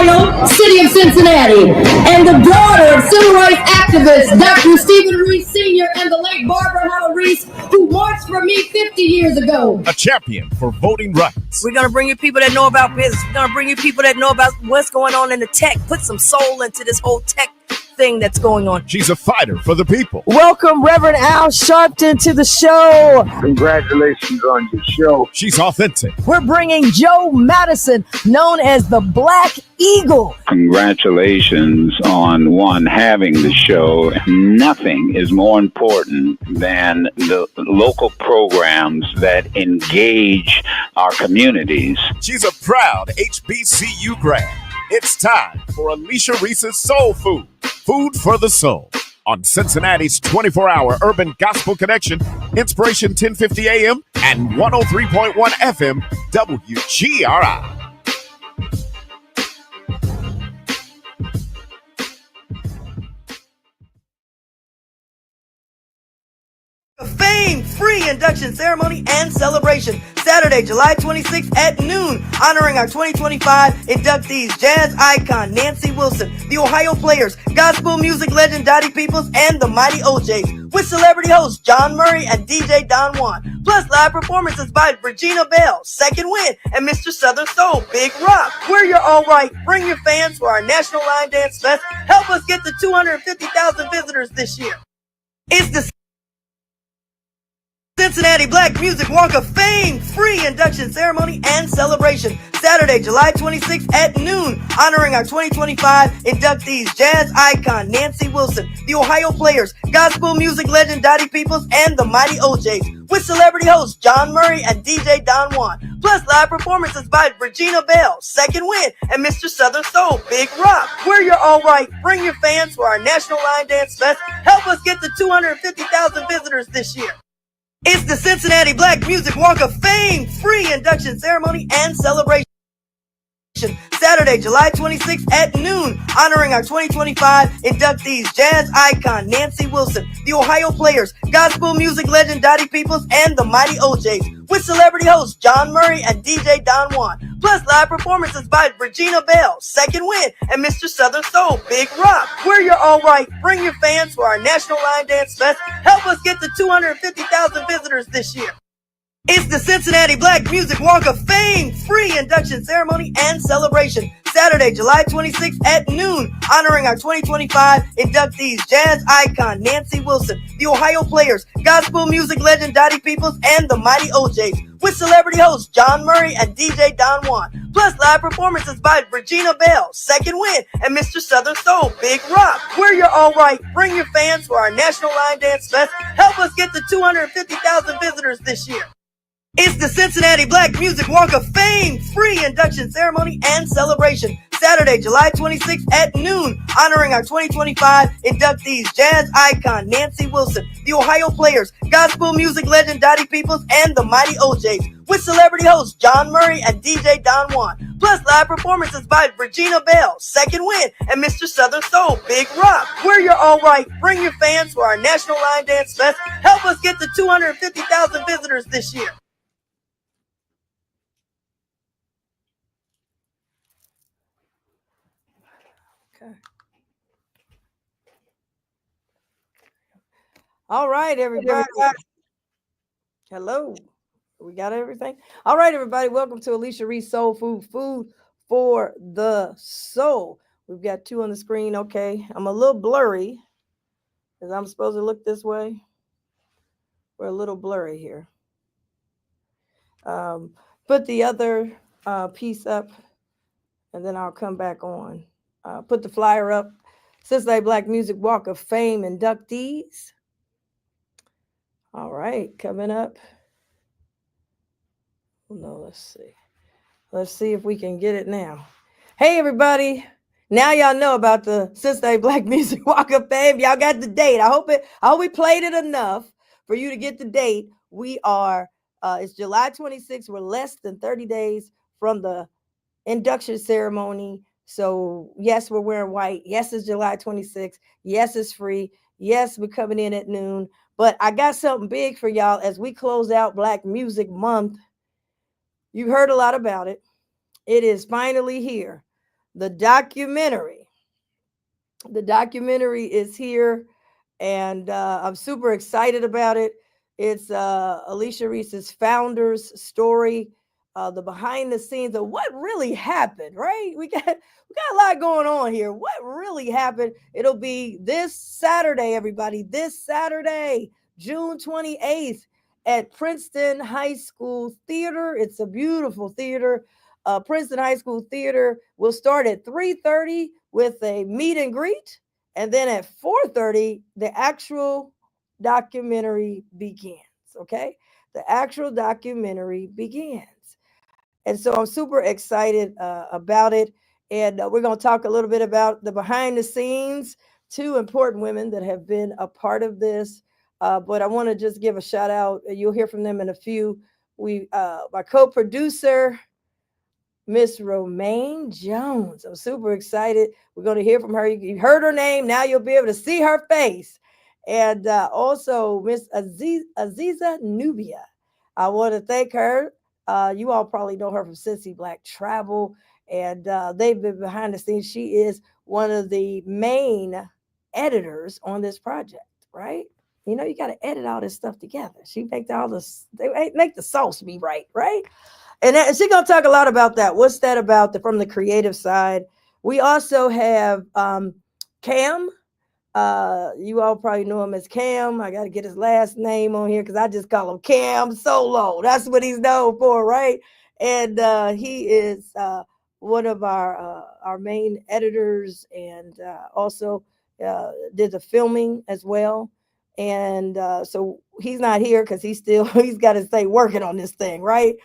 Ohio, city of Cincinnati, and the daughter of civil rights activist Dr. Stephen Reece Sr. and the late Barbara Howard Reece, who marched for me 50 years ago. A champion for voting rights. We're going to bring you people that know about business. We're going to bring you people that know about what's going on in the tech. Put some soul into this whole tech thing that's going on. She's a fighter for the people. Welcome, Reverend Al Sharpton, to the show. Congratulations on your show. She's authentic. We're bringing Joe Madison, known as the Black Eagle. Congratulations on having the show. Nothing is more important than the local programs that engage our communities. She's a proud HBCU grad. It's time for Alicia Reece's Soul Food. Food for the soul. On Cincinnati's 24-hour urban gospel connection, Inspiration 1050 AM and 103.1 FM WGRI. Fame free induction ceremony and celebration Saturday, July 26th at noon, honoring our 2025 inductees: jazz icon Nancy Wilson, the Ohio Players, gospel music legend Dottie Peoples, and the Mighty OJs, with celebrity hosts John Murray and DJ Don Juan, plus live performances by Regina Bell, Second Wind, and Mr. Southern Soul, Big Rock. We're your all right. Bring your fans for our National Line Dance Fest. Help us get to 250,000 visitors this year. It's the Cincinnati Black Music Walk of Fame free induction ceremony and celebration Saturday, July 26th at noon, honoring our 2025 inductees: jazz icon Nancy Wilson, the Ohio Players, gospel music legend Dottie Peoples, and the Mighty OJs, with celebrity hosts John Murray and DJ Don Juan, plus live performances by Regina Bell, Second Wind, and Mr. Southern Soul, Big Rock. We're your all right. Bring your fans for our National Line Dance Fest. Help us get to 250,000 visitors this year. It's the Cincinnati Black Music Walk of Fame free induction ceremony and celebration Saturday, July 26th at noon, honoring our 2025 inductees: jazz icon Nancy Wilson, the Ohio Players, gospel music legend Dottie Peoples, and the Mighty OJs, with celebrity hosts John Murray and DJ Don Juan, plus live performances by Regina Bell, Second Wind, and Mr. Southern Soul, Big Rock. We're your all right. Bring your fans for our National Line Dance Fest. Help us get to 250,000 visitors this year. It's the Cincinnati Black Music Walk of Fame free induction ceremony and celebration Saturday, July 26th at noon, honoring our 2025 inductees: jazz icon Nancy Wilson, the Ohio Players, gospel music legend Dottie Peoples, and the Mighty OJs, with celebrity hosts John Murray and DJ Don Juan, plus live performances by Regina Bell, Second Wind, and Mr. Southern Soul, Big Rock. We're your all right. Bring your fans for our National Line Dance Fest. Help us get to 250,000 visitors this year. It's the Cincinnati Black Music Walk of Fame free induction ceremony and celebration Saturday, July 26th at noon, honoring our 2025 inductees: jazz icon Nancy Wilson, the Ohio Players, gospel music legend Dottie Peoples, and the Mighty OJs, with celebrity hosts John Murray and DJ Don Juan, plus live performances by Regina Bell, Second Wind, and Mr. Southern Soul, Big Rock. We're your all right. Bring your fans for our National Line Dance Fest. Help us get to 250,000 visitors this year. All right, everybody. Hello. We got everything. All right, everybody. Welcome to Alicia Reece Soul Food, food for the soul. We've got two on the screen. Okay. I'm a little blurry because I'm supposed to look this way. We're a little blurry here. Put the other piece up and then I'll come back on. Put the flyer up. Cincinnati Black Music Walk of Fame inductees. All right, coming up. No, let's see. Let's see if we can get it now. Hey, everybody. Now y'all know about the Cincinnati Black Music Walk of Fame. Y'all got the date. I hope we played it enough for you to get the date. We are, it's July 26th. We're less than 30 days from the induction ceremony. So yes, we're wearing white. Yes, it's July 26th. Yes, it's free. Yes, we're coming in at noon. But I got something big for y'all as we close out Black Music Month. You heard a lot about it. It is finally here. the documentary. The documentary is here, and I'm super excited about it. It's Alicia Reece's founder's story, the behind the scenes of what really happened. Right? We got a lot going on here. What really happened? It'll be this Saturday, everybody. This Saturday, June 28th, at Princeton High School Theater. It's a beautiful theater. Princeton High School Theater will start at 3:30 with a meet and greet, and then at 4:30 the actual documentary begins. Okay, the actual documentary begins, and so I'm super excited about it. And we're going to talk a little bit about the behind the scenes. Two important women that have been a part of this, but I want to just give a shout out. You'll hear from them in a few. My co-producer, Miss Romaine Jones. I'm super excited. We're going to hear from her. You heard her name. Now you'll be able to see her face. And also Miss Aziza Nubia. I want to thank her. You all probably know her from Cincy Black Travel. And they've been behind the scenes. She is one of the main editors on this project, right? You know, you got to edit all this stuff together. She make they make the sauce be right, right? And she's going to talk a lot about that. What's that about from the creative side? We also have Cam. You all probably know him as Cam. I got to get his last name on here because I just call him Cam Solo. That's what he's known for, right? And he is one of our main editors, and also did the filming as well. And so he's not here because he's got to stay working on this thing, right?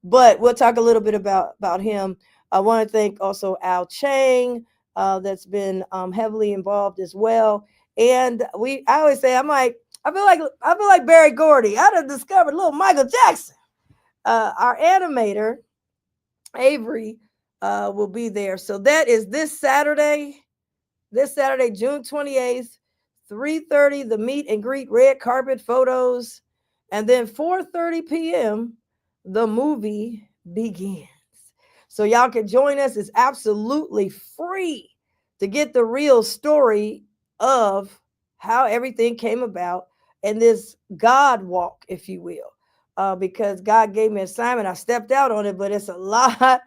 But we'll talk a little bit about him. I want to thank also Al Chang, that's been heavily involved as well. And I always say, I feel like Barry Gordy. I done discovered little Michael Jackson. Our animator, Avery, will be there. So that is this Saturday, June 28th, 3:30, the meet and greet, red carpet photos. And then 4:30 p.m., the movie begins. So y'all can join us. It's absolutely free to get the real story of how everything came about and this God walk, if you will, because God gave me an assignment. I stepped out on it, but it's a lot.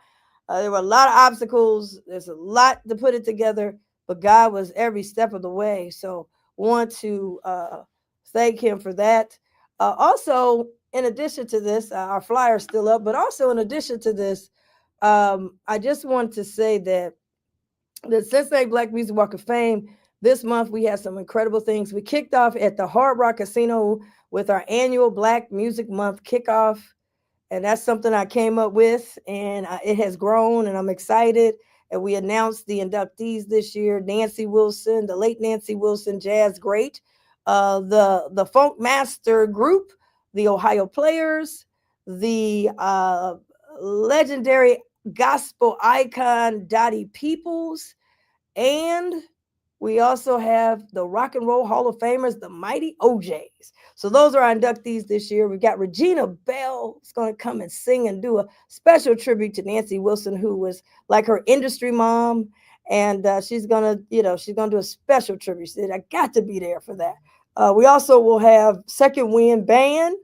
There were a lot of obstacles. There's a lot to put it together, but God was every step of the way. So want to thank him for that. Also, in addition to this, our flyer is still up, but also in addition to this, I just want to say that the Cincinnati Black Music Walk of Fame, this month we had some incredible things. We kicked off at the Hard Rock Casino with our annual Black Music Month kickoff. And that's something I came up with, and it has grown, and I'm excited. And we announced the inductees this year: Nancy Wilson, the late Nancy Wilson, jazz great, the Funk Master Group, the Ohio Players, the legendary gospel icon Dottie Peoples, and we also have the Rock and Roll Hall of Famers, the Mighty OJs. So those are our inductees this year. We've got Regina Bell is going to come and sing and do a special tribute to Nancy Wilson, who was like her industry mom. And she's going to do a special tribute. She said, I got to be there for that. We also will have Second Wind Band.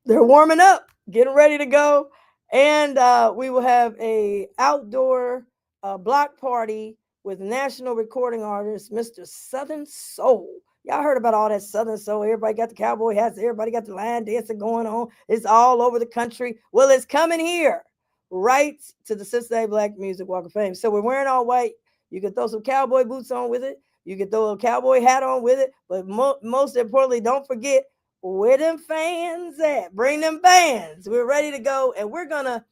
They're warming up, getting ready to go. And we will have a outdoor block party with national recording artist, Mr. Southern Soul. Y'all heard about all that Southern Soul. Everybody got the cowboy hats. Everybody got the line dancing going on. It's all over the country. Well, it's coming here, right to the Cincinnati Black Music Walk of Fame. So we're wearing all white. You can throw some cowboy boots on with it. You can throw a cowboy hat on with it. But most importantly, don't forget, where them fans at? Bring them bands. We're ready to go. And we're going to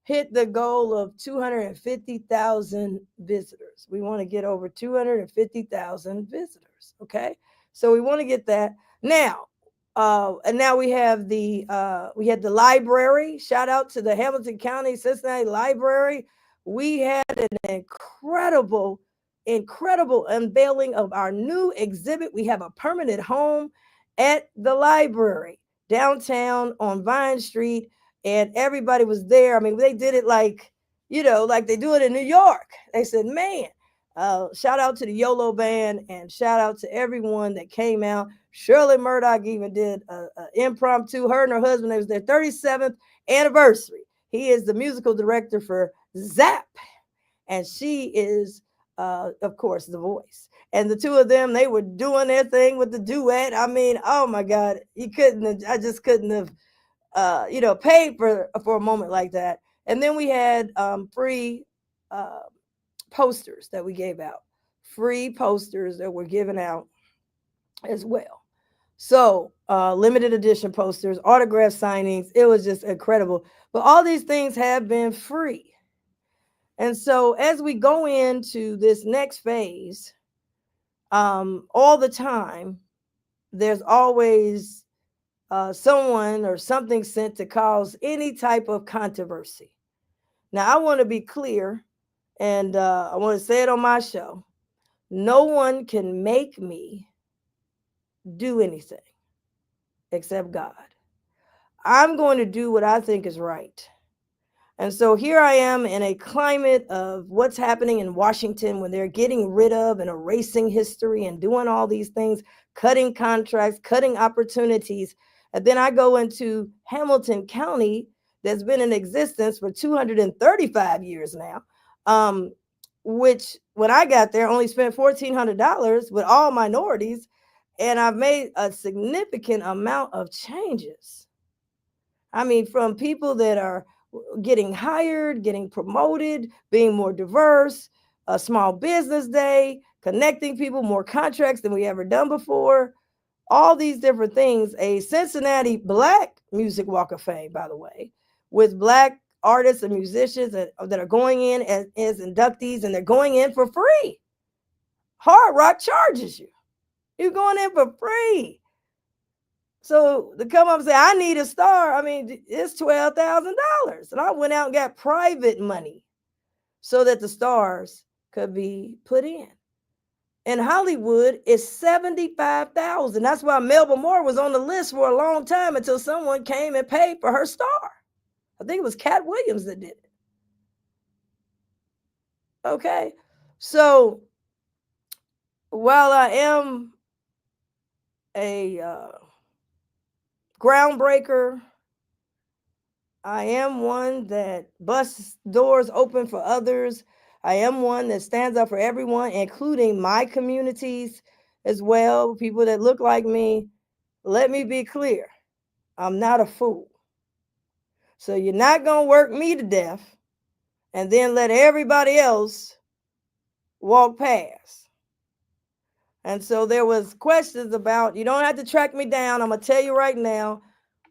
hit the goal of 250,000 visitors. We want to get over 250,000 visitors. Okay. So we want to get that now. And now we had the library. Shout out to the Hamilton County Cincinnati Library. We had an incredible unveiling of our new exhibit. We have a permanent home at the library downtown on Vine Street. And everybody was there. I mean, they did it like, like they do it in New York. They said, man, shout out to the YOLO band and shout out to everyone that came out. Shirley Murdoch even did an impromptu, her and her husband, it was their 37th anniversary. He is the musical director for Zap, and she is, of course, the voice. And the two of them, they were doing their thing with the duet. I mean, oh my God, I just couldn't have, paid for a moment like that. And then we had free posters that we gave out, free posters that were given out as well. So limited edition posters, autograph signings, it was just incredible. But all these things have been free. And so as we go into this next phase, all the time, there's always someone or something sent to cause any type of controversy. Now, I want to be clear, and I want to say it on my show. No one can make me do anything except God. I'm going to do what I think is right. And so here I am in a climate of what's happening in Washington when they're getting rid of and erasing history and doing all these things, cutting contracts, cutting opportunities. And then I go into Hamilton County that's been in existence for 235 years now, which when I got there only spent $1,400 with all minorities. And I've made a significant amount of changes. I mean, from people that are getting hired, getting promoted, being more diverse, a small business day, connecting people, more contracts than we ever done before, all these different things. A Cincinnati Black Music Walk of Fame, by the way, with Black artists and musicians that are going in as inductees, and they're going in for free. Hard Rock charges you. You're going in for free. So to come up and say, I need a star, I mean, it's $12,000. And I went out and got private money so that the stars could be put in. In Hollywood, it's $75,000. That's why Melba Moore was on the list for a long time until someone came and paid for her star. I think it was Cat Williams that did it. Okay. So while I am a groundbreaker, I am one that busts doors open for others. I am one that stands up for everyone, including my communities as well, people that look like me. Let me be clear. I'm not a fool. So you're not going to work me to death and then let everybody else walk past. And so there was questions about, you don't have to track me down. I'm going to tell you right now,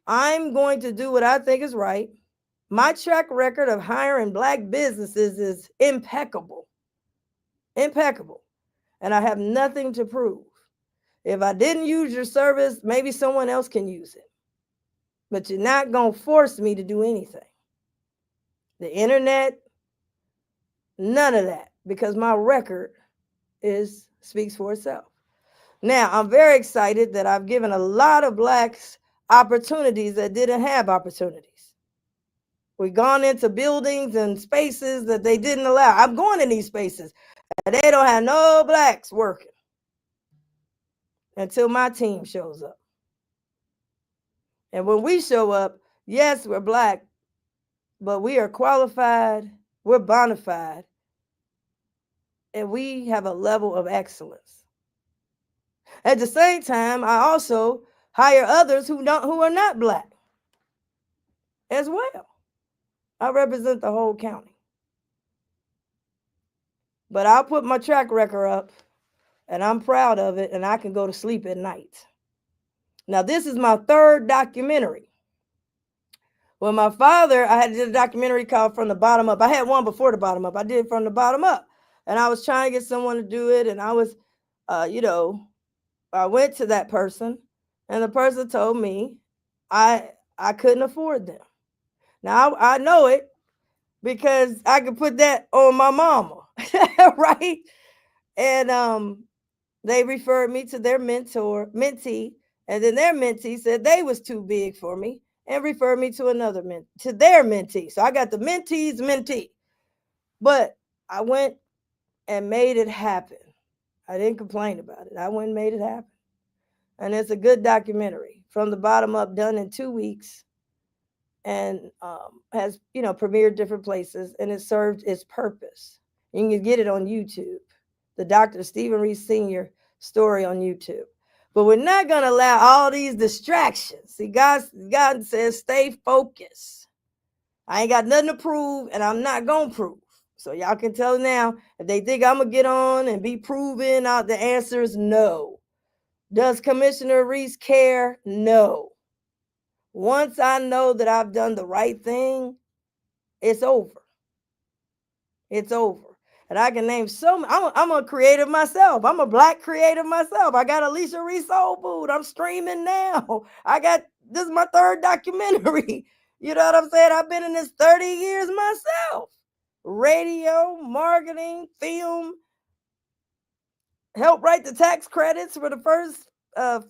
I'm going to do what I think is right. My track record of hiring Black businesses is impeccable. Impeccable. And I have nothing to prove. If I didn't use your service, maybe someone else can use it. But you're not going to force me to do anything. The internet, none of that, because my record speaks for itself. Now, I'm very excited that I've given a lot of Blacks opportunities that didn't have opportunities. We've gone into buildings and spaces that they didn't allow. I'm going in these spaces and they don't have no Blacks working until my team shows up. And when we show up, yes, we're Black, but we are qualified, we're bona fide, and we have a level of excellence. At the same time, I also hire others who are not Black as well. I represent the whole county. But I'll put my track record up, and I'm proud of it, and I can go to sleep at night. Now, this is my third documentary. Well, my father, I had a documentary called From the Bottom Up. I had one before The Bottom Up. I did From the Bottom Up. And I was trying to get someone to do it, and I was, I went to that person, and the person told me I couldn't afford them. Now, I know it because I could put that on my mama, right? And they referred me to their mentee, and then their mentee said they was too big for me and referred me to their mentee. So I got the mentee's mentee. But I went and made it happen. I didn't complain about it. I went and made it happen. And it's a good documentary from the bottom up, done in 2 weeks, and has, premiered different places, and it served its purpose. You can get it on YouTube, the Dr. Stephen Reece Sr. story on YouTube. But we're not going to allow all these distractions. See, God says stay focused. I ain't got nothing to prove, and I'm not going to prove. So y'all can tell now, if they think I'm going to get on and be proven out, the answer is no. Does Commissioner Reece care? No. Once I know that I've done the right thing, it's over. It's over. And I can name I'm a creative myself. I'm a Black creative myself. I got Alicia Reece Soul Food. I'm streaming now. This is my 3rd documentary. You know what I'm saying? I've been in this 30 years myself. Radio, marketing, film, help write the tax credits for the first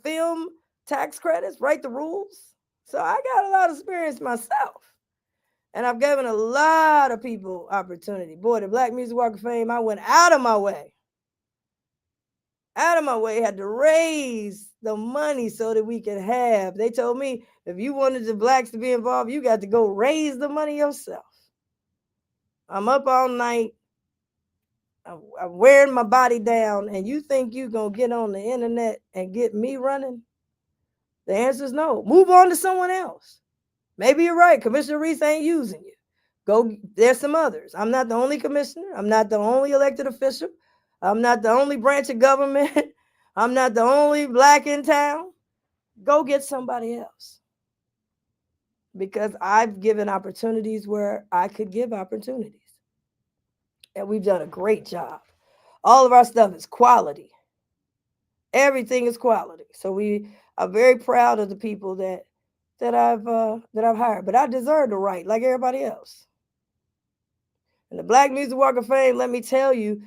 film tax credits, write the rules. So I got a lot of experience myself. And I've given a lot of people opportunity. Boy, the Black Music Walk of Fame, I went out of my way. Had to raise the money so that we could have. They told me, if you wanted the Blacks to be involved, you got to go raise the money yourself. I'm up all night. I'm wearing my body down, and you think you're going to get on the internet and get me running? The answer is no. Move on to someone else. Maybe you're right. Commissioner Reece ain't using you. There's some others. I'm not the only commissioner. I'm not the only elected official. I'm not the only branch of government. I'm not the only Black in town. Go get somebody else. Because I've given opportunities where I could give opportunities. And we've done a great job. All of our stuff is quality. Everything is quality. So we are very proud of the people that I've hired. But I deserve the right, like everybody else. And the Black Music Walk of Fame, let me tell you,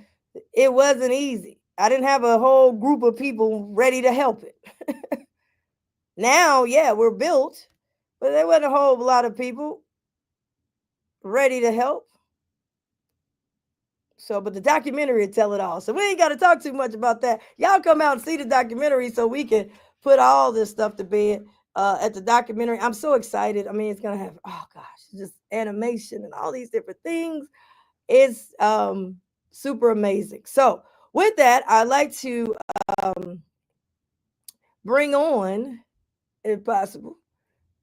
it wasn't easy. I didn't have a whole group of people ready to help it. Now, yeah, we're built, but there wasn't a whole lot of people ready to help. So, but the documentary will tell it all. So we ain't got to talk too much about that. Y'all come out and see the documentary so we can put all this stuff to bed at the documentary. I'm so excited. I mean, it's going to have, oh gosh, just animation and all these different things. It's super amazing. So with that, I'd like to bring on, if possible,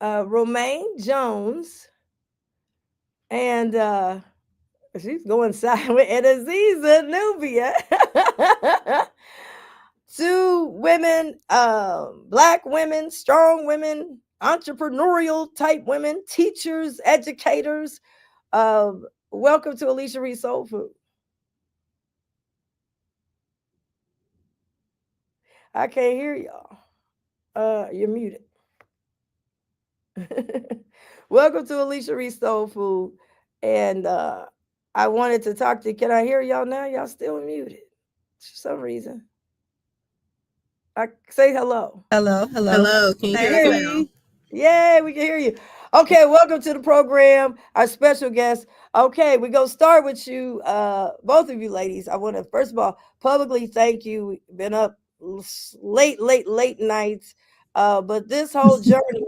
Romaine Jones. And she's going silent. And Aziza Nubia. 2 women, Black women, strong women, entrepreneurial type women, teachers, educators. Welcome to Alicia Reece Soul Food. I can't hear y'all. You're muted. Welcome to Alicia Reece Soul Food. And I wanted to talk to you. Can I hear y'all now? Y'all still muted for some reason. I say hello. Hello. Can you hear me? Yay, we can hear you. Okay, welcome to the program. Our special guest. Okay, we're going to start with you, both of you ladies. I want to, first of all, publicly thank you. We've been up late nights. But this whole journey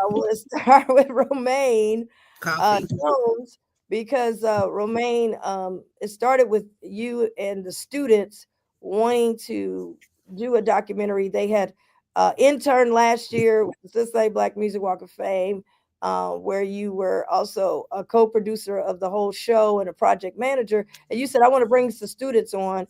will start with Romaine Jones, because Romaine, it started with you and the students wanting to do a documentary. They had interned last year with the Cincinnati Black Music Walk of Fame, where you were also a co-producer of the whole show and a project manager. And you said, I want to bring some students on.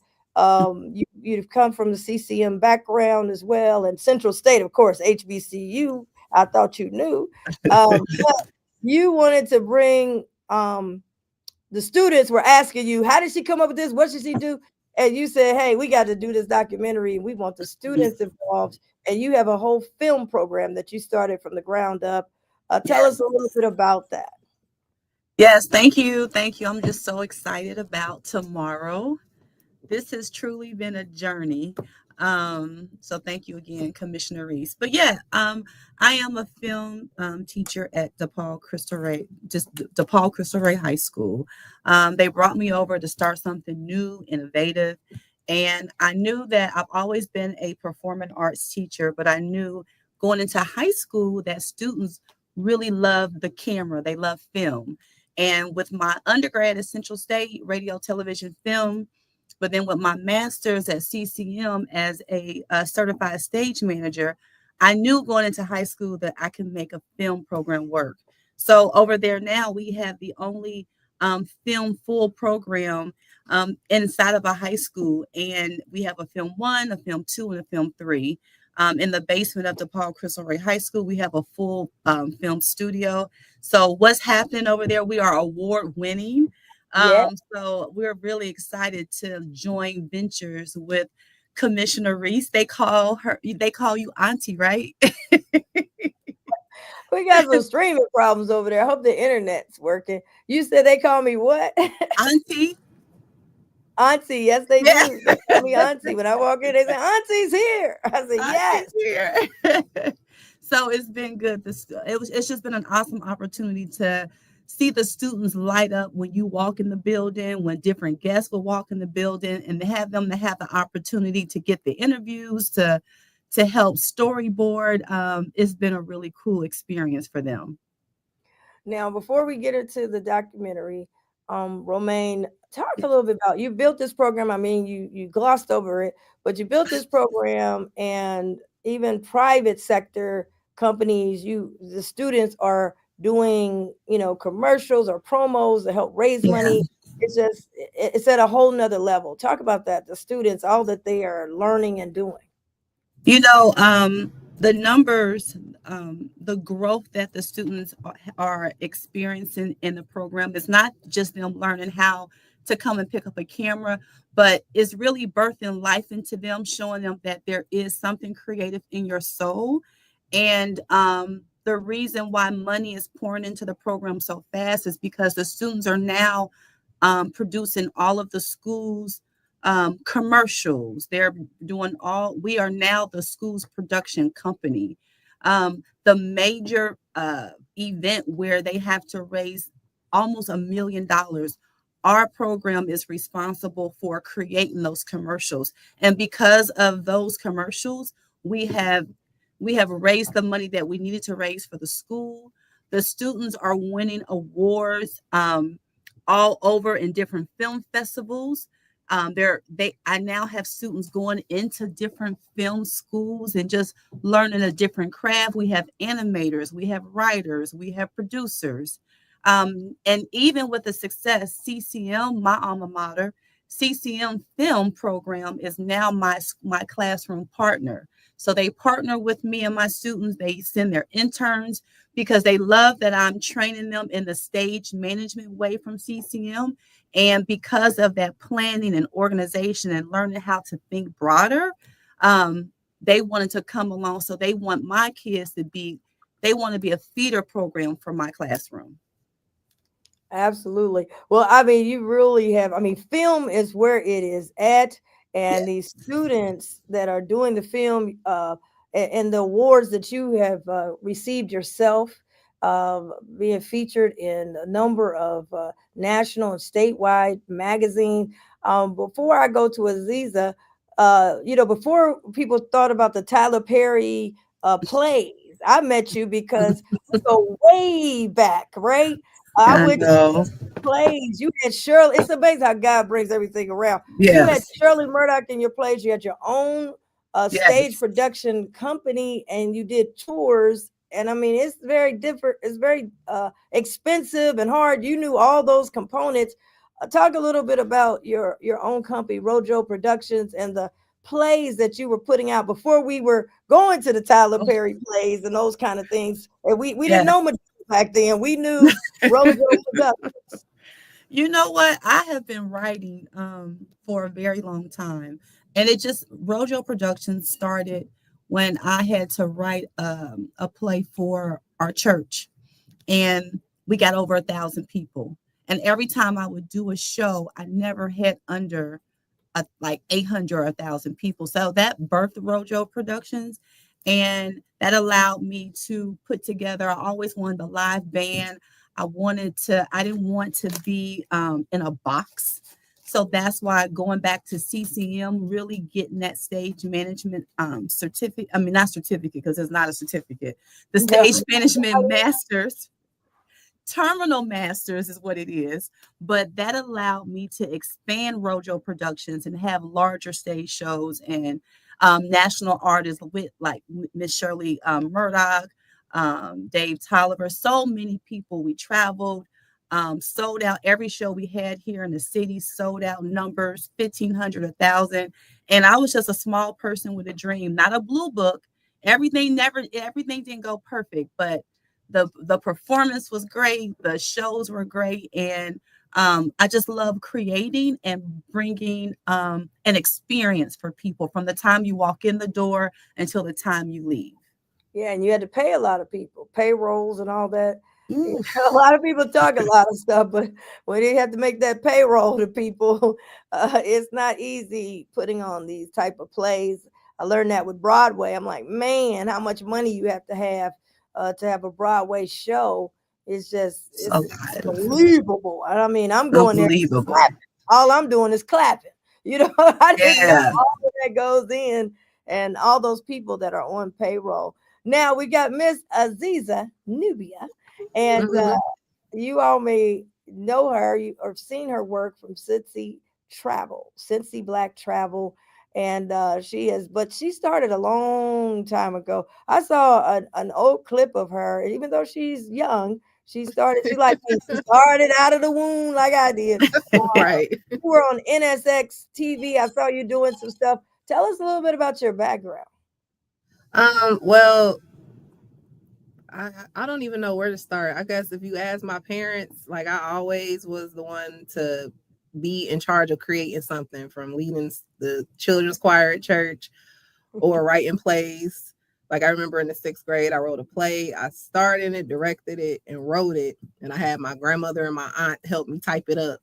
You've come from the CCM background as well, and Central State, of course, HBCU. I thought you knew. But you wanted to bring, the students were asking you, how did she come up with this? What should she do? And you said, hey, we got to do this documentary, and we want the students involved. And you have a whole film program that you started from the ground up. Tell us a little bit about that. Yes, thank you. I'm just so excited about tomorrow. This has truly been a journey. So thank you again, Commissioner Reese. But yeah, I am a film teacher at DePaul Crystal Ray High School. They brought me over to start something new, innovative. And I knew that I've always been a performing arts teacher, but I knew going into high school that students really love the camera. They love film. And with my undergrad at Central State, radio, television, film, but then with my master's at CCM as a certified stage manager, I knew going into high school that I could make a film program work. So over there now, we have the only film full program inside of a high school. And we have a film 1, a film 2, and a film 3. In the basement of DePaul Crystal Ray High School, we have a full film studio. So what's happening over there? We are award winning. Yeah. So we're really excited to join ventures with Commissioner Reece. They call you Auntie, right? We got some streaming problems over there. I hope the internet's working. You said they call me what? Auntie. Auntie, yes, they Yeah. do. They call me Auntie. When I walk in, they say, Auntie's here. I say, yes. Here. So it's been good. It's just been an awesome opportunity to see the students light up when you walk in the building, when different guests will walk in the building, and to have them to have the opportunity to get the interviews, to help storyboard. It's been a really cool experience for them. Now, before we get into the documentary, Romaine, talk a little bit about, you built this program. I mean, you glossed over it, but you built this program, and even private sector companies, the students are doing, commercials or promos to help raise money. It's at a whole nother level. Talk about that. The students, all that they are learning and doing. The numbers, the growth that the students are experiencing in the program is not just them learning how to come and pick up a camera, but it's really birthing life into them, showing them that there is something creative in your soul. And the reason why money is pouring into the program so fast is because the students are now producing all of the schools commercials. We are now the school's production company. The major event where they have to raise almost $1 million, our program is responsible for creating those commercials. And because of those commercials, we have raised the money that we needed to raise for the school. The students are winning awards all over in different film festivals. I now have students going into different film schools and just learning a different craft. We have animators, we have writers, we have producers. And even with the success, CCM, my alma mater, CCM film program is now my classroom partner. So they partner with me and my students. They send their interns because they love that I'm training them in the stage management way from CCM. And because of that planning and organization and learning how to think broader, they wanted to come along. So they want my kids to be a feeder program for my classroom. Absolutely. Well, I mean, you really have, film is where it is at. And these students that are doing the film and the awards that you have received yourself, being featured in a number of national and statewide magazines. Before I go to Aziza, before people thought about the Tyler Perry plays, I met you because we go way back, right? I went to plays. You had Shirley. It's amazing how God brings everything around. Yes. You had Shirley Murdoch in your plays. You had your own stage production company, and you did tours. And I mean, it's very different. It's very expensive and hard. You knew all those components. Talk a little bit about your own company, Rojo Productions, and the plays that you were putting out before we were going to the Tyler Perry plays and those kind of things. And we didn't know much back then. We knew Rojo Productions. You know what? I have been writing for a very long time. And Rojo Productions started when I had to write a play for our church. And we got over 1,000 people. And every time I would do a show, I never had under like 800 or 1,000 people. So that birthed Rojo Productions, and that allowed me to put together. I always wanted a live band. I didn't want to be in a box. So that's why going back to CCM, really getting that stage management certificate. I mean, not certificate because it's not a certificate. The stage management masters. Terminal Masters is what it is, but that allowed me to expand Rojo Productions and have larger stage shows and national artists with like Miss Shirley Murdoch, Dave Tolliver, so many people. We traveled, sold out every show we had here in the city, sold out numbers, 1,500, 1,000. And I was just a small person with a dream, not a blue book. Everything didn't go perfect, but the performance was great, the shows were great, and I just love creating and bringing an experience for people from the time you walk in the door until the time you leave. Yeah, and you had to pay a lot of people, payrolls and all that. A lot of people talk a lot of stuff, but when you have to make that payroll to people, it's not easy putting on these type of plays. I learned that with Broadway. I'm like, man, how much money you have to have a Broadway show. It's unbelievable. I mean, I'm going there clapping. All I'm doing is clapping. You know, I didn't know all of that goes in and all those people that are on payroll. Now we got Miss Aziza Nubia, and you all may know her or seen her work from Cincy Black Travel. And she started a long time ago. I saw an old clip of her, and even though she's young, she started out of the womb like I did. Right. You were on NSX TV. I saw you doing some stuff. Tell us a little bit about your background. Well, I don't even know where to start. I guess if you ask my parents, like I always was the one to be in charge of creating something, from leading the children's choir at church or writing plays. Like I remember in the 6th grade, I wrote a play. I starred in it, directed it, and wrote it. And I had my grandmother and my aunt help me type it up.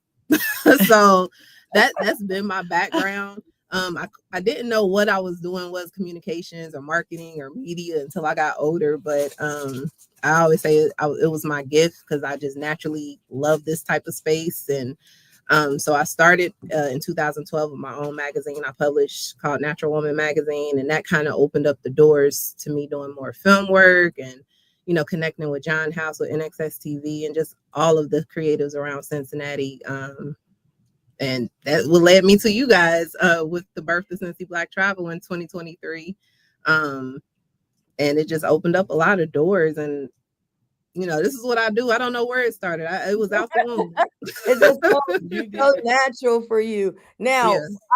So that's been my background. I didn't know what I was doing was communications or marketing or media until I got older. But I always say it was my gift because I just naturally love this type of space. And so I started in 2012 with my own magazine I published called Natural Woman Magazine. And that kind of opened up the doors to me doing more film work and, you know, connecting with John House with NXS TV and just all of the creatives around Cincinnati. And that what led me to you guys with the birth of Cincy Black Travel in 2023. And it just opened up a lot of doors. And, you know, this is what I do. I don't know where it started. It was out the womb. It's just so natural for you. Now,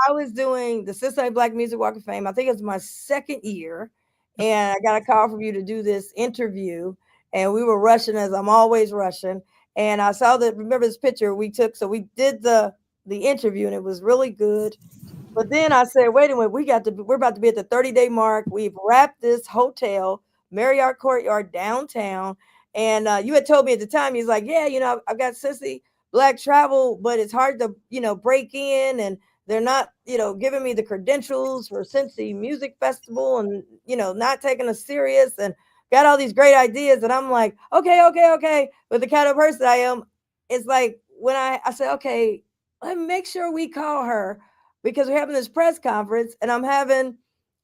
I was doing the Cincinnati Black Music Walk of Fame. I think it was my 2nd year. And I got a call from you to do this interview. And we were rushing, as I'm always rushing. And I saw remember this picture we took. So we did the interview, and it was really good. But then I said, wait a minute, we're about to be at the 30-day mark. We've wrapped this hotel, Marriott Courtyard downtown. And you had told me at the time, he's like, yeah, you know, I've got Cincy Black Travel, but it's hard to, you know, break in, and they're not, you know, giving me the credentials for Cincy Music Festival, and, you know, not taking us serious, and got all these great ideas. And I'm like, okay. But the kind of person I am, it's like when I said, okay, let me make sure we call her, because we're having this press conference, and I'm having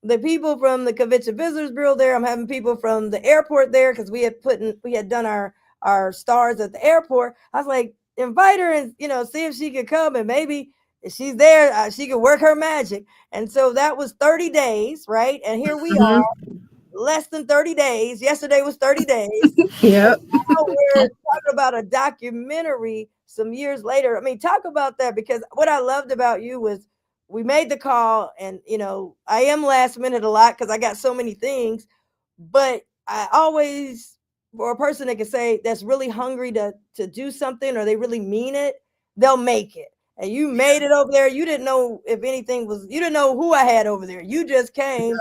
the people from the Convention Visitors Bureau there. I'm having people from the airport there, because we had done our stars at the airport. I was like, invite her and, you know, see if she could come, and maybe if she's there, she could work her magic. And so that was 30 days, right? And here we are, less than 30 days. Yesterday was 30 days. Yep. Now we're talking about a documentary some years later. I mean, talk about that, because what I loved about you was we made the call, and, you know, I am last minute a lot because I got so many things, but I always, for a person that can say that's really hungry to do something, or they really mean it, they'll make it. And you made it over there. You didn't know if anything was, you didn't know who I had over there. You just came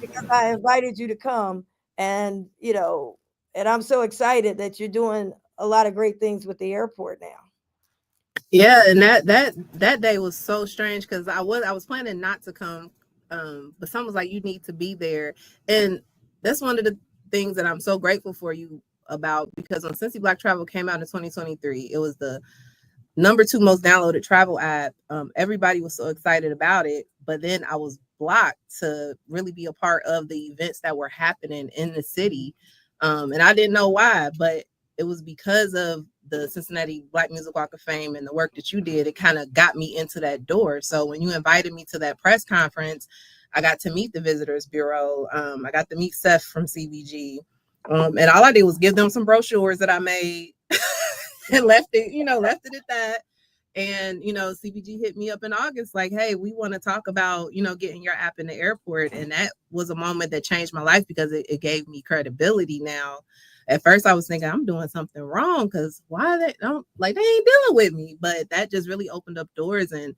because I invited you to come. And, you know, and I'm so excited that you're doing a lot of great things with the airport now. Yeah, and that day was so strange because I was planning not to come, but someone was like, "You need to be there," and that's one of the things that I'm so grateful for you about, because when Cincy Black Travel came out in 2023, it was the #2 most downloaded travel app. Everybody was so excited about it, but then I was blocked to really be a part of the events that were happening in the city, and I didn't know why, but it was because of the Cincinnati Black Music Walk of Fame and the work that you did. It kind of got me into that door. So when you invited me to that press conference, I got to meet the Visitors Bureau. I got to meet Seth from CBG. And all I did was give them some brochures that I made and left it at that. And, CBG hit me up in August, like, hey, we want to talk about, getting your app in the airport. And that was a moment that changed my life because it gave me credibility now. At first I was thinking I'm doing something wrong because why they ain't dealing with me. But that just really opened up doors, and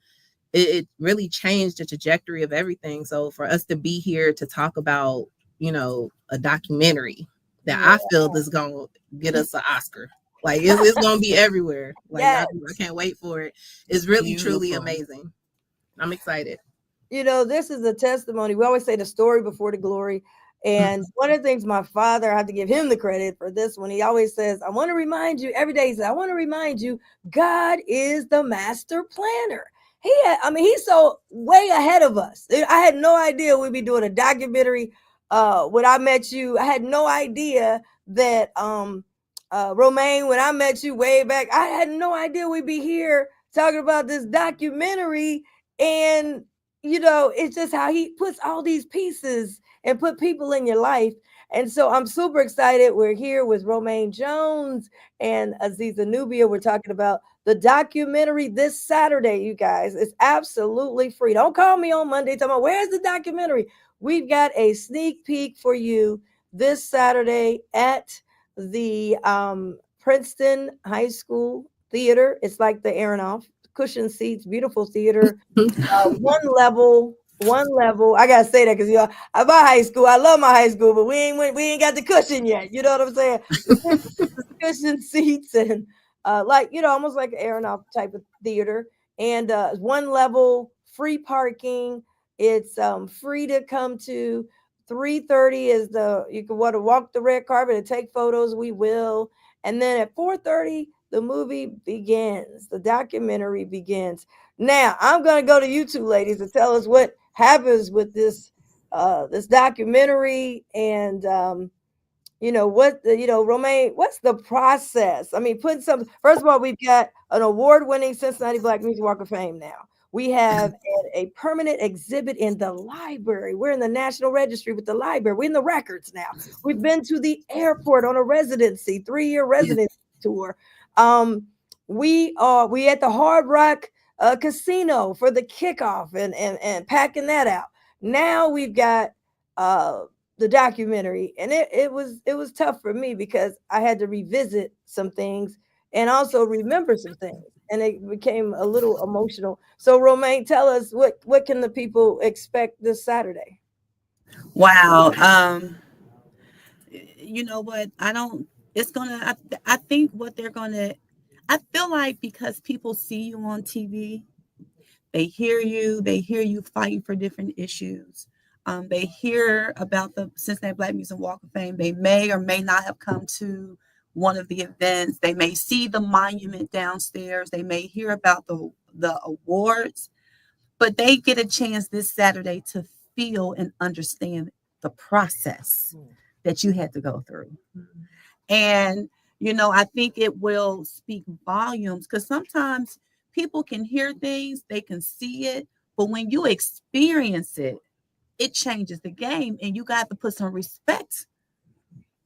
it really changed the trajectory of everything. So for us to be here to talk about, a documentary that I feel is going to get us an Oscar. Like it's gonna be everywhere. Like I can't wait for it. It's really truly amazing. I'm excited. This is a testimony. We always say the story before the glory. And one of the things my father, I have to give him the credit for this one. He always says, I want to remind you every day. He says, I want to remind you, God is the master planner. He's so way ahead of us. I had no idea we'd be doing a documentary. When I met you, I had no idea that Romaine, when I met you way back, I had no idea we'd be here talking about this documentary. And it's just how he puts all these pieces and put people in your life. And so I'm super excited. We're here with Romaine Jones and Aziza Nubia. We're talking about the documentary this Saturday, you guys. It's absolutely free. Don't call me on Monday talking about where's the documentary. We've got a sneak peek for you this Saturday at the Princeton High School Theater. It's like the Aronoff, cushion seats, beautiful theater. One level. I gotta say that because my high school, I love my high school, but we ain't got the cushion yet. You know what I'm saying? Cushion seats and almost like an Aronoff type of theater. And one level, free parking. It's free to come to. 3:30 is you can want to walk the red carpet and take photos. We will. And then at 4:30, the movie begins. The documentary begins. Now I'm going to go to you two ladies to tell us what happens with this documentary, and Romaine, what's the process? I mean, first of all, we've got an award-winning Cincinnati Black Music Walk of Fame now. We have a permanent exhibit in the library. We're in the National Registry with the library. We're in the records now. We've been to the airport on a residency, 3-year residency tour. We at the Hard Rock Casino for the kickoff and packing that out. Now we've got the documentary, and it was tough for me because I had to revisit some things and also remember some things, and it became a little emotional. So Romaine, tell us what can the people expect this Saturday? Wow. You know what? I think what they're gonna, I feel like because people see you on TV, they hear you fighting for different issues. They hear about the Cincinnati Black Music Walk of Fame. They may or may not have come to one of the events. They may see the monument downstairs. They may hear about the awards, but they get a chance this Saturday to feel and understand the process that you had to go through. And, I think it will speak volumes because sometimes people can hear things, they can see it, but when you experience it, it changes the game, and you got to put some respect,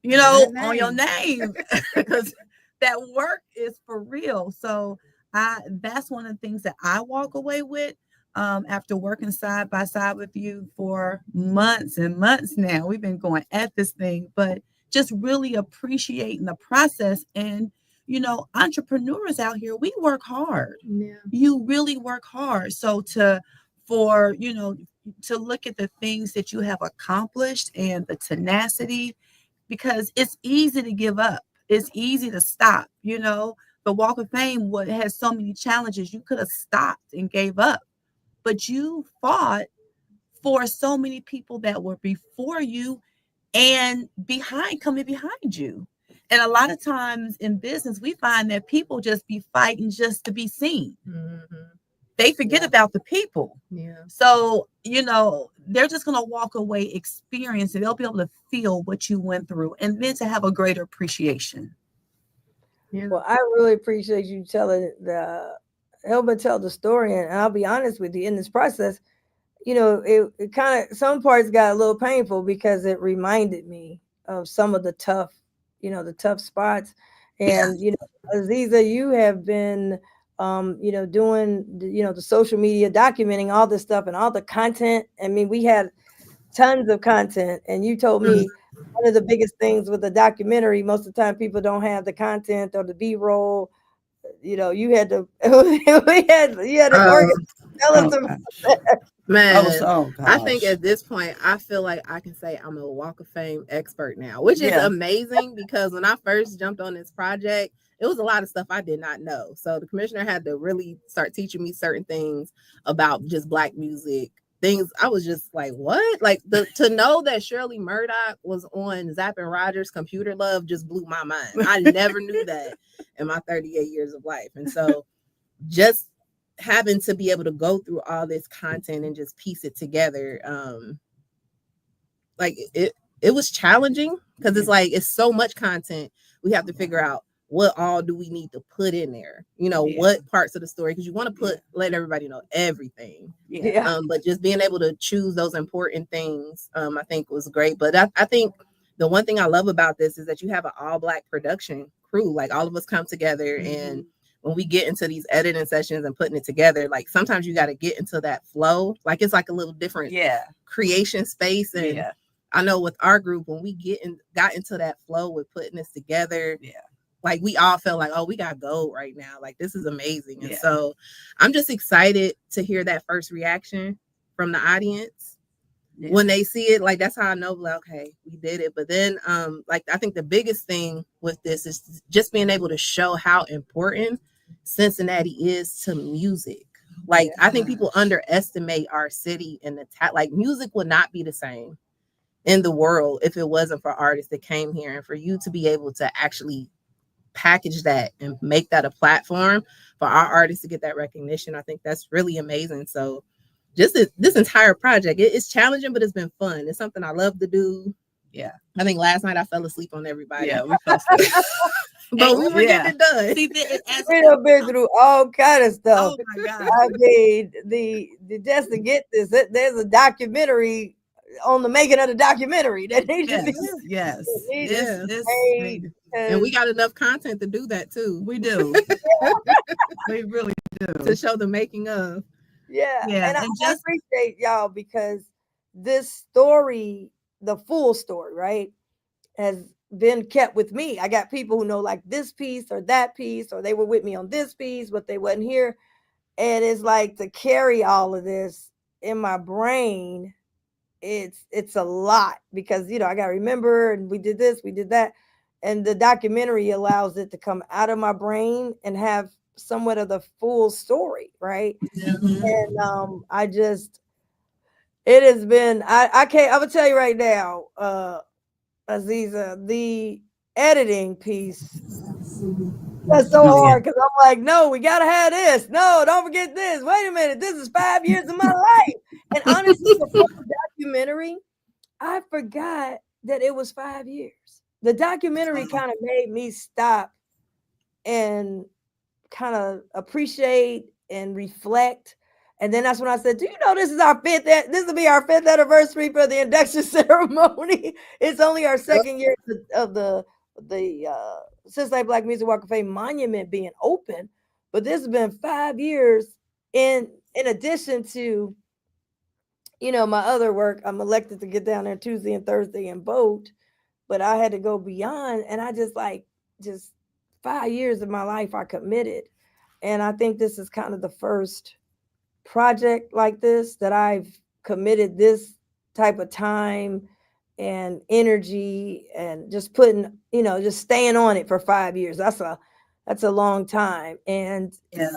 on your name because that work is for real. So that's one of the things that I walk away with after working side by side with you for months and months now. We've been going at this thing, but just really appreciating the process. And, entrepreneurs out here, we work hard. Yeah. You really work hard. So to look at the things that you have accomplished and the tenacity, because it's easy to give up. It's easy to stop, The Walk of Fame has so many challenges. You could have stopped and gave up, but you fought for so many people that were before you and coming behind you. And a lot of times in business, we find that people just be fighting just to be seen. They forget about the people. So, they're just going to walk away experiencing. They'll be able to feel what you went through and then to have a greater appreciation. Well, I really appreciate you helping tell the story. And I'll be honest with you, in this process, it kind of, some parts got a little painful because it reminded me of some of the tough spots. And, Aziza, you have been, doing, the social media, documenting all this stuff and all the content. I mean, we had tons of content, and you told me one of the biggest things with the documentary, most of the time people don't have the content or the B-roll. You had to, you had to organize. Tell us about that. Man, I think at this point, I feel like I can say I'm a Walk of Fame expert now, which is amazing because when I first jumped on this project, it was a lot of stuff I did not know. So the commissioner had to really start teaching me certain things about just Black music. Things I was just like, what? Like to know that Shirley Murdoch was on Zapp and Rogers' Computer Love just blew my mind. I never knew that in my 38 years of life. And so just having to be able to go through all this content and just piece it together, like it was challenging because it's like it's so much content. We have to figure out what all do we need to put in there, what parts of the story, because you want to let everybody know everything. But just being able to choose those important things, I think was great. But I think the one thing I love about this is that you have an all Black production crew. Like all of us come together, and when we get into these editing sessions and putting it together, like sometimes you got to get into that flow. Like it's like a little different creation space. And I know with our group, when we got into that flow with putting this together, like we all felt like, oh, we got gold right now. Like this is amazing. And so I'm just excited to hear that first reaction from the audience. When they see it, like that's how I know, like, okay, we did it. But then like I think the biggest thing with this is just being able to show how important Cincinnati is to music. Like I think people underestimate our city and like music would not be the same in the world if it wasn't for artists that came here, and for you to be able to actually package that and make that a platform for our artists to get that recognition. I think that's really amazing. So just this entire project, it's challenging, but it's been fun. It's something I love to do. I think last night I fell asleep on everybody. We fell asleep. But we were getting it done. We have been through all kind of stuff. Oh my God. I mean, the just to get this, there's a documentary on the making of the documentary that needs to be made. And we got enough content to do that too. We do. We really do. To show the making of. And I appreciate y'all because this story, the full story, right, has been kept with me. I got people who know like this piece or that piece, or they were with me on this piece, but they wasn't here. And it's like to carry all of this in my brain, it's a lot because, I got to remember, and we did this, we did that. And the documentary allows it to come out of my brain and have somewhat of the full story, right? And it has been, I will tell you right now, Aziza, the editing piece, that's so hard because I'm like, no, we got to have this. No, don't forget this. Wait a minute. This is 5 years of my life. And honestly, before the documentary, I forgot that it was 5 years. The documentary kind of made me stop and kind of appreciate and reflect. And then that's when I said, do you know this will be our 5th anniversary for the induction ceremony. It's only our 2nd year of the Cincinnati Black Music Walk of Fame monument being open. But this has been 5 years in addition to, my other work. I'm elected to get down there Tuesday and Thursday and vote, but I had to go beyond. And I just 5 years of my life I committed. And I think this is kind of the first project like this that I've committed this type of time and energy and just putting, just staying on it for 5 years. That's a long time. And Yeah.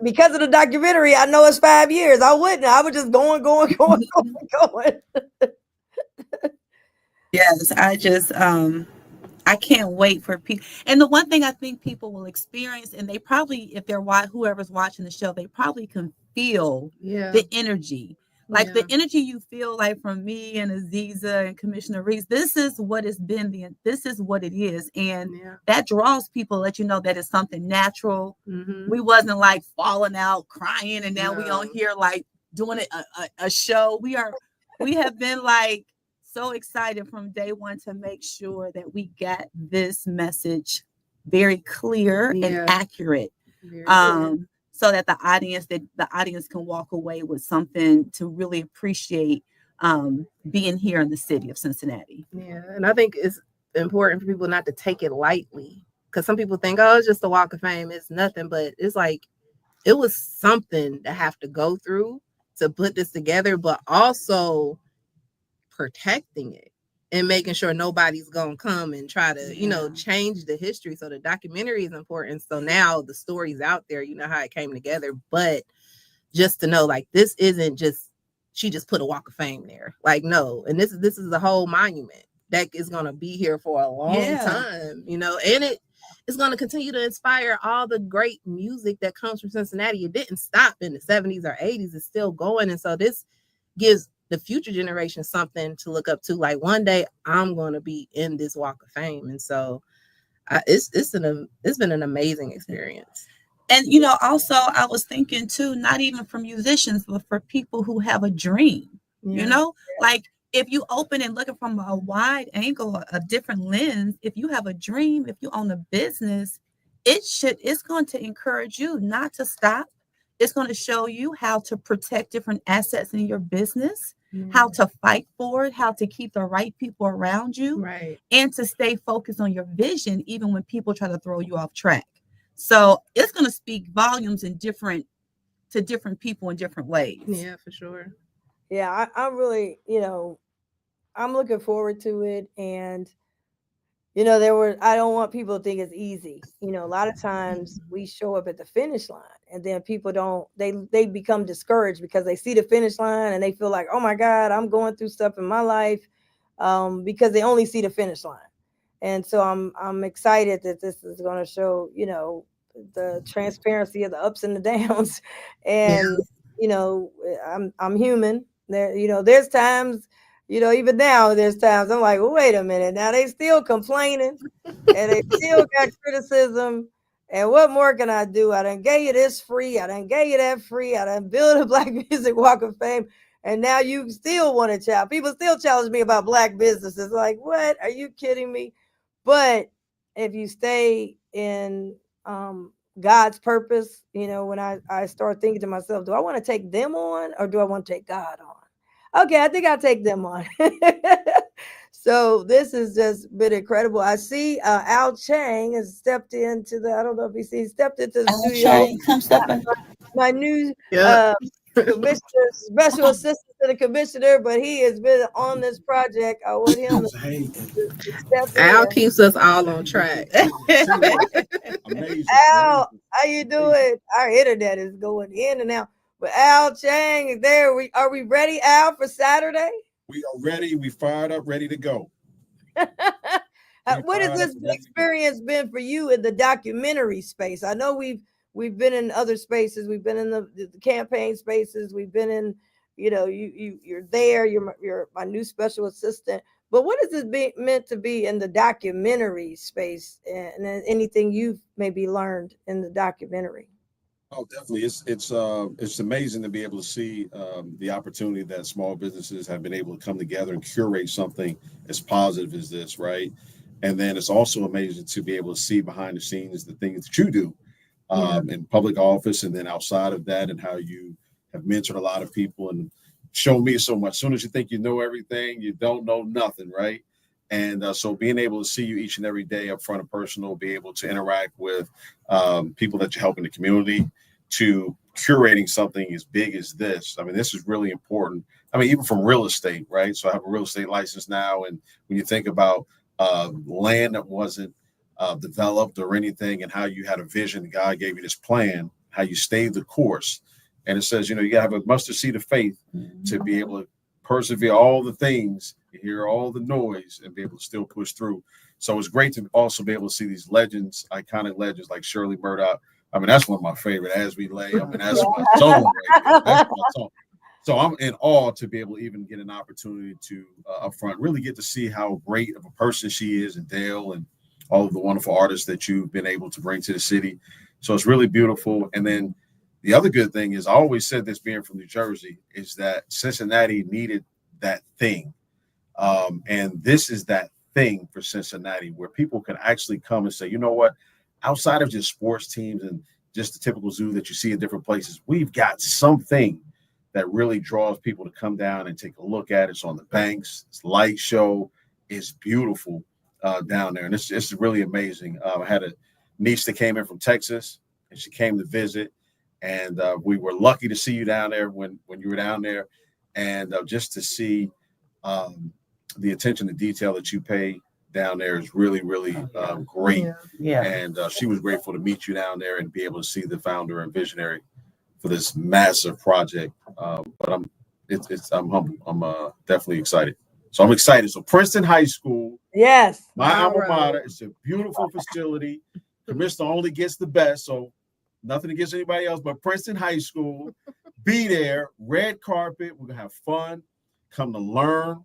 because of the documentary, I know it's 5 years. I wouldn't. I was just going. Yes, I can't wait for people. And the one thing I think people will experience, and they probably, if they're whoever's watching the show, they probably can feel the energy. Like the energy you feel like from me and Aziza and Commissioner Reece, this is what it's been, this is what it is. And that draws people, let you know that it's something natural. We wasn't like falling out, crying, and now we on here like doing a show. We have been like so excited from day one to make sure that we get this message very clear and accurate. So that the audience can walk away with something to really appreciate being here in the city of Cincinnati. Yeah, and I think it's important for people not to take it lightly, because some people think, oh, it's just a walk of fame, it's nothing, but it's like it was something to have to go through to put this together, but also protecting it and making sure nobody's gonna come and try to change the history. So the documentary is important, so now the story's out there, how it came together. But just to know, like, this isn't just she just put a walk of fame there, like, no. And this is a whole monument that is going to be here for a long time, and it is going to continue to inspire all the great music that comes from Cincinnati. It didn't stop in the 70s or 80s, it's still going. And so this gives the future generation something to look up to. Like, one day I'm going to be in this walk of fame. And so it's been an amazing experience. And, also I was thinking too, not even for musicians, but for people who have a dream, like if you open and looking from a wide angle, a different lens, if you have a dream, if you own a business, it's going to encourage you not to stop. It's going to show you how to protect different assets in your business, how to fight for it, how to keep the right people around you, and to stay focused on your vision, even when people try to throw you off track. So it's going to speak volumes to different people in different ways. Yeah, for sure. Yeah, I really, I'm looking forward to it. And I don't want people to think it's easy. A lot of times we show up at the finish line and then people they become discouraged because they see the finish line and they feel like, oh my God, I'm going through stuff in my life, because they only see the finish line. And so I'm excited that this is going to show, the transparency of the ups and the downs. And, I'm human. There's times, even now, there's times I'm like, well, wait a minute. Now they still complaining and they still got criticism. And what more can I do? I done gave you this free. I done gave you that free. I done built a Black Music Walk of Fame. And now you still want to challenge. People still challenge me about Black businesses. Like, what? Are you kidding me? But if you stay in God's purpose, when I start thinking to myself, do I want to take them on or do I want to take God on? Okay, I think I'll take them on. So this has just been incredible. I see Al Chang has stepped into I don't know if you see, stepped into the studio. My new commissioner, special assistant to the commissioner, but he has been on this project. I want him to step in. Al keeps us all on track. Al, how you doing? Our internet is going in and out. But Al Chang is there. Are we ready, Al, for Saturday? We are ready. We fired up, ready to go. What has this experience been for you in the documentary space? I know we've been in other spaces. We've been in the campaign spaces. We've been in, you're there. You're my new special assistant. But what has it meant to be in the documentary space, and anything you've maybe learned in the documentary? Oh, definitely. It's amazing to be able to see the opportunity that small businesses have been able to come together and curate something as positive as this, right? And then it's also amazing to be able to see behind the scenes the things that you do in public office and then outside of that, and how you have mentored a lot of people and shown me so much. As soon as you think you know everything, you don't know nothing, right? And so being able to see you each and every day up front and personal, be able to interact with people that you help in the community, to curating something as big as this. I mean, this is really important. I mean, even from real estate, right? So I have a real estate license now. And when you think about land that wasn't developed or anything, and how you had a vision. God gave you this plan, how you stayed the course. And it says, you got to have a mustard seed of faith to be able to persevere all the things, hear all the noise, and be able to still push through. So it's great to also be able to see these legends, iconic legends like Shirley Murdoch. I mean, that's one of my favorite. As We Lay. I mean, that's my song. Right? That's my song. So I'm in awe to be able to even get an opportunity to up front really get to see how great of a person she is, and Dale, and all of the wonderful artists that you've been able to bring to the city. So it's really beautiful. And then the other good thing is, I always said this, being from New Jersey, is that Cincinnati needed that thing. And this is that thing for Cincinnati, where people can actually come and say, you know what, outside of just sports teams and just the typical zoo that you see in different places, we've got something that really draws people to come down and take a look at it. It's on the banks, it's light show, it's beautiful down there. And it's really amazing. I had a niece that came in from Texas, and she came to visit. And we were lucky to see you down there when you were down there. And just to see the attention to detail that you pay down there is really, really great. Yeah. And she was grateful to meet you down there and be able to see the founder and visionary for this massive project. But I'm humble. I'm definitely excited. So I'm excited. So Princeton High School, Yes. my alma mater. It's a beautiful facility. Commissioner only gets the best. So nothing against anybody else, but Princeton High School, be there, red carpet. We're going to have fun, come to learn,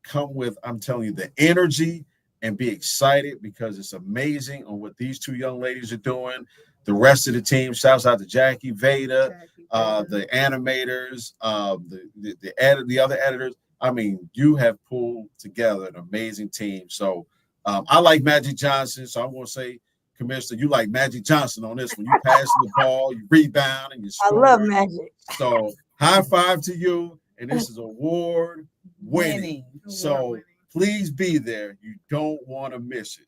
come with, I'm telling you, the energy, and be excited, because it's amazing on what these two young ladies are doing. The rest of the team, shouts out to Jackie, Veda, the animators, the other editors. I mean, you have pulled together an amazing team. So I like Magic Johnson, so I'm going to say, Commissioner, you like Magic Johnson on this one. You pass the ball, you rebound, and you score. I love Magic. So high five to you. And this is award winning. So please be there. You don't want to miss it.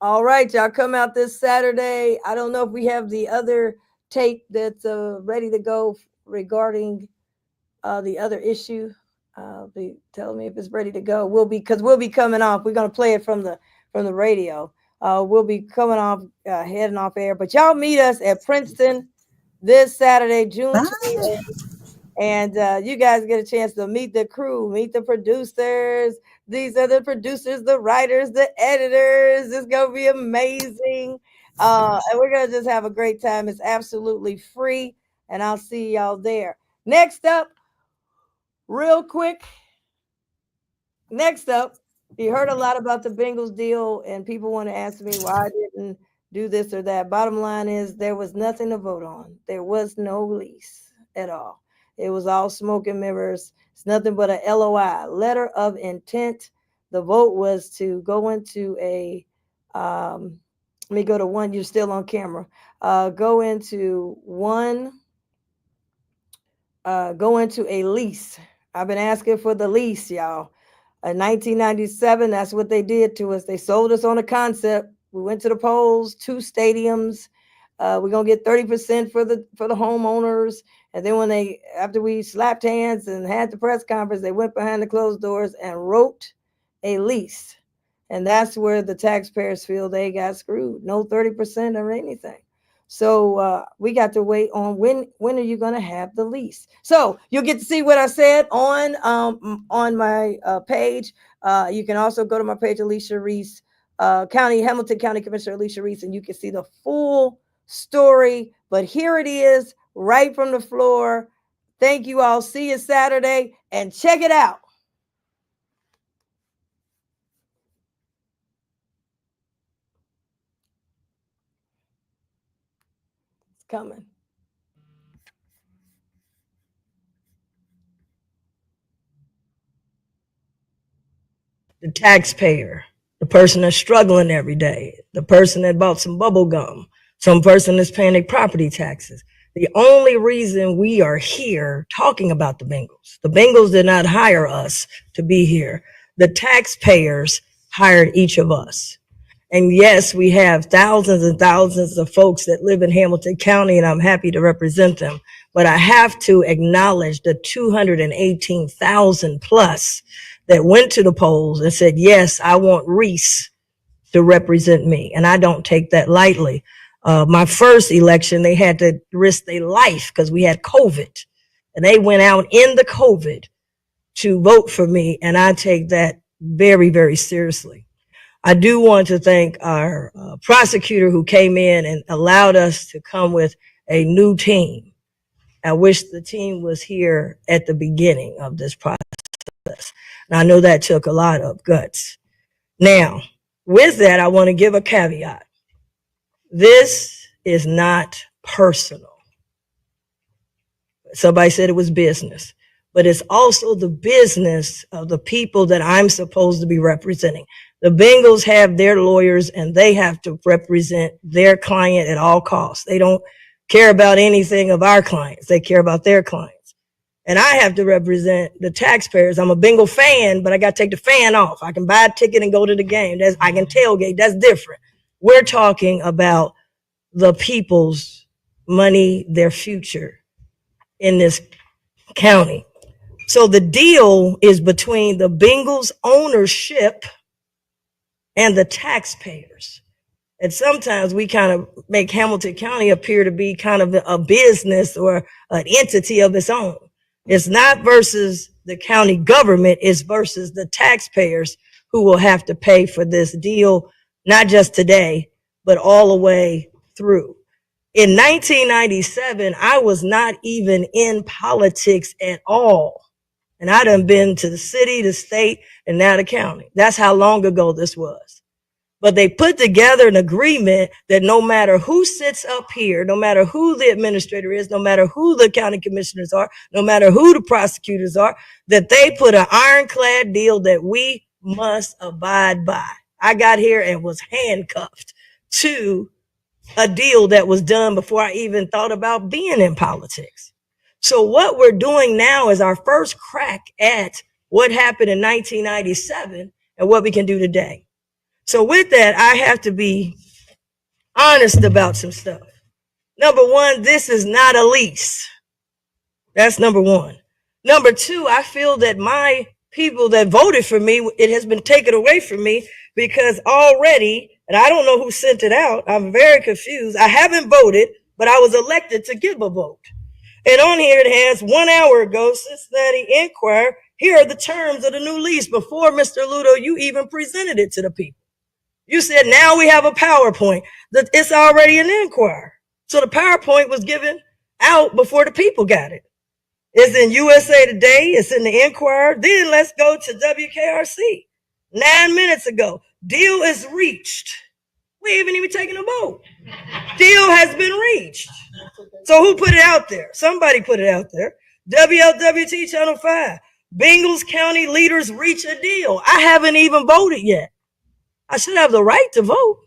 All right, y'all come out this Saturday. I don't know if we have the other tape that's ready to go regarding the other issue. Tell me if it's ready to go. We'll be coming off. We're gonna play it from the radio. We'll be coming off, heading off air. But y'all meet us at Princeton this Saturday, June 28th. And you guys get a chance to meet the crew, meet the producers. These are the producers, the writers, the editors. It's going to be amazing. And we're going to just have a great time. It's absolutely free. And I'll see y'all there. Next up, real quick. Next up, you heard a lot about the Bengals deal, and people want to ask me why I didn't do this or that. Bottom line is there was nothing to vote on. There was no lease at all. It was all smoke and mirrors. It's nothing but a LOI, letter of intent. The vote was to go into a, let me go to one, you're still on camera. Go into a lease. I've been asking for the lease, y'all. In 1997, that's what they did to us. They sold us on a concept. We went to the polls, 2 stadiums. We're gonna get 30% for the homeowners. And then after we slapped hands and had the press conference, they went behind the closed doors and wrote a lease. And that's where the taxpayers feel they got screwed. No 30% or anything. So we got to wait on when are you going to have the lease? So you'll get to see what I said on my page. You can also go to my page, Alicia Reece, Hamilton County Commissioner Alicia Reece, and you can see the full story. But here it is, right from the floor. Thank you all. See you Saturday, and check it out. It's coming. The taxpayer, the person that's struggling every day, the person that bought some bubble gum, some person that's paying their property taxes. The only reason we are here talking about the Bengals did not hire us to be here. The taxpayers hired each of us. And yes, we have thousands and thousands of folks that live in Hamilton County, and I'm happy to represent them. But I have to acknowledge the 218,000 plus that went to the polls and said, yes, I want Reece to represent me. And I don't take that lightly. My first election, they had to risk their life because we had COVID. And they went out in the COVID to vote for me. And I take that very, very seriously. I do want to thank our prosecutor who came in and allowed us to come with a new team. I wish the team was here at the beginning of this process. And I know that took a lot of guts. Now, with that, I want to give a caveat. This is not personal. Somebody said it was business, but it's also the business of the people that I'm supposed to be representing. The Bengals have their lawyers and they have to represent their client at all costs. They don't care about anything of our clients. They care about their clients. And I have to represent the taxpayers. I'm a Bengal fan, but I got to take the fan off. I can buy a ticket and go to the game. I can tailgate. That's different. We're talking about the people's money, their future in this county. So the deal is between the Bengals ownership and the taxpayers. And sometimes we kind of make Hamilton County appear to be kind of a business or an entity of its own. It's not versus the county government, it's versus the taxpayers who will have to pay for this deal, not just today, but all the way through. In 1997, I was not even in politics at all. And I done been to the city, the state, and now the county. That's how long ago this was. But they put together an agreement that no matter who sits up here, no matter who the administrator is, no matter who the county commissioners are, no matter who the prosecutors are, that they put an ironclad deal that we must abide by. I got here and was handcuffed to a deal that was done before I even thought about being in politics. So what we're doing now is our first crack at what happened in 1997 and what we can do today. So with that, I have to be honest about some stuff. Number one, this is not a lease. That's number one. Number two, I feel that my people that voted for me, it has been taken away from me because already, and I don't know who sent it out. I'm very confused. I haven't voted, but I was elected to give a vote. And on here it has 1 hour ago, Cincinnati Enquirer. Here are the terms of the new lease. Before, Mr. Ludo, you even presented it to the people. You said, now we have a PowerPoint. That it's already an Enquirer. So the PowerPoint was given out before the people got it. It's in USA Today. It's in the Enquirer. Then let's go to WKRC. 9 minutes ago, deal is reached. We haven't even taken a vote. Deal has been reached. So who put it out there? Somebody put it out there. WLWT Channel 5. Bengals County leaders reach a deal. I haven't even voted yet. I should have the right to vote.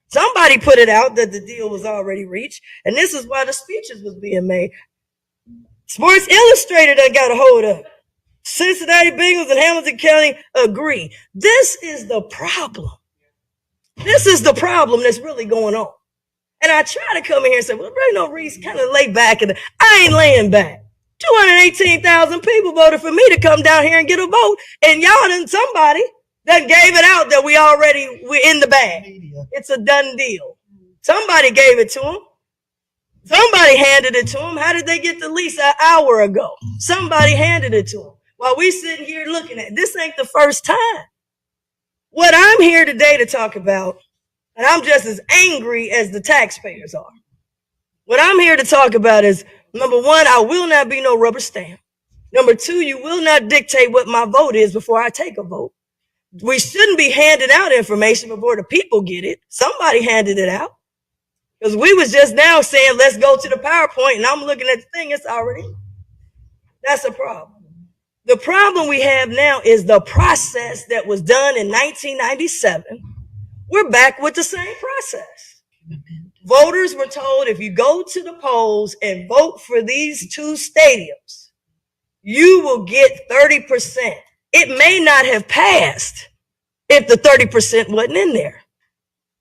Somebody put it out that the deal was already reached. And this is why the speeches was being made. Sports Illustrated done got a hold of it. Cincinnati Bengals and Hamilton County agree. This is the problem. This is the problem that's really going on. And I try to come in here and say, well, really no Reece, kind of lay back. And I ain't laying back. 218,000 people voted for me to come down here and get a vote. And y'all done somebody that gave it out that we're in the bag. It's a done deal. Somebody gave it to them. Somebody handed it to them. How did they get the lease an hour ago? Somebody handed it to them. While we sitting here looking at it. This ain't the first time. What I'm here today to talk about, and I'm just as angry as the taxpayers are. What I'm here to talk about is, number one, I will not be no rubber stamp. Number two, you will not dictate what my vote is before I take a vote. We shouldn't be handing out information before the people get it. Somebody handed it out. Because we was just now saying, let's go to the PowerPoint, and I'm looking at the thing, it's already. That's a problem. The problem we have now is the process that was done in 1997. We're back with the same process. Voters were told if you go to the polls and vote for these two stadiums, you will get 30%. It may not have passed if the 30% wasn't in there.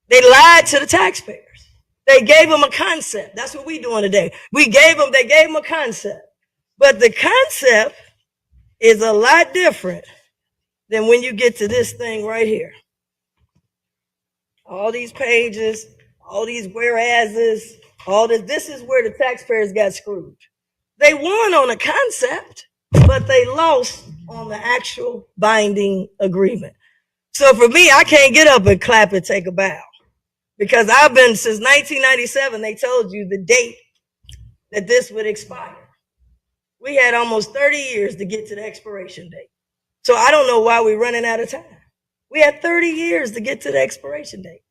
They lied to the taxpayers. They gave them a concept. That's what we're doing today. They gave them a concept. But the concept is a lot different than when you get to this thing right here. All these pages, all these whereases, all this. This is where the taxpayers got screwed. They won on a concept, but they lost on the actual binding agreement. So for me, I can't get up and clap and take a bow because I've been since 1997. They told you the date that this would expire. We had almost 30 years to get to the expiration date. So I don't know why we're running out of time. We had 30 years to get to the expiration date.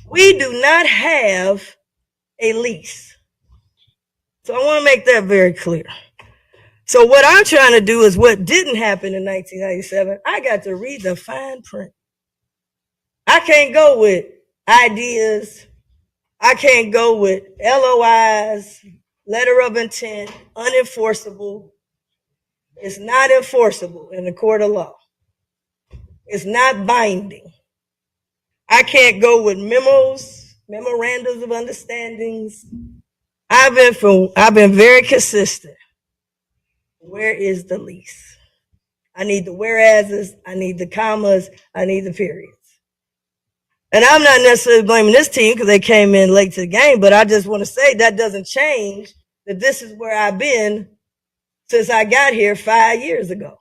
We do not have a lease. So I want to make that very clear. So what I'm trying to do is what didn't happen in 1997. I got to read the fine print. I can't go with ideas. I can't go with LOIs, letter of intent, unenforceable. It's not enforceable in the court of law. It's not binding. I can't go with memos, memorandums of understandings. I've been very consistent. Where is the lease? I need the whereases, I need the commas, I need the periods. And I'm not necessarily blaming this team because they came in late to the game, but I just want to say that doesn't change that this is where I've been since I got here 5 years ago.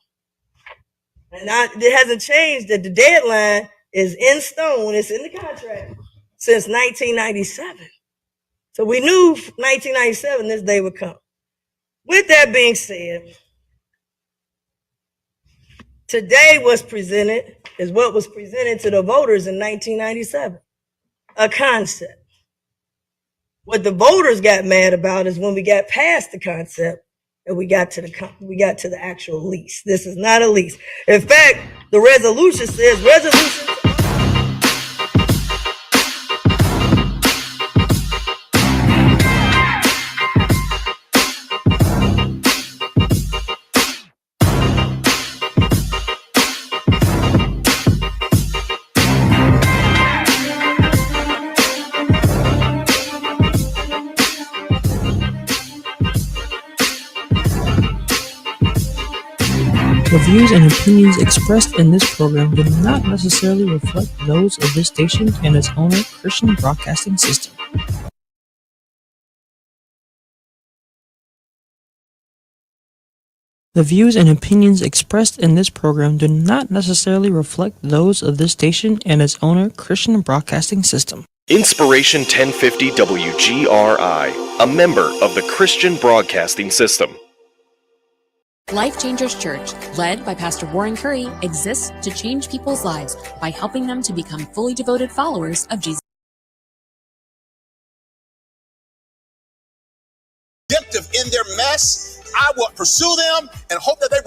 And it hasn't changed that the deadline is in stone, it's in the contract since 1997. So we knew 1997 this day would come. With that being said, today was presented is what was presented to the voters in 1997, a concept. What the voters got mad about is when we got past the concept and we got to the actual lease. This is not a lease. In fact, the resolution says resolution. The views and opinions expressed in this program do not necessarily reflect those of this station and its owner, Christian Broadcasting System. The views and opinions expressed in this program do not necessarily reflect those of this station and its owner, Christian Broadcasting System. Inspiration 1050 WGRI, a member of the Christian Broadcasting System. Life Changers Church, led by Pastor Warren Curry, exists to change people's lives by helping them to become fully devoted followers of Jesus. Redemptive in their mess, I will pursue them and hope that they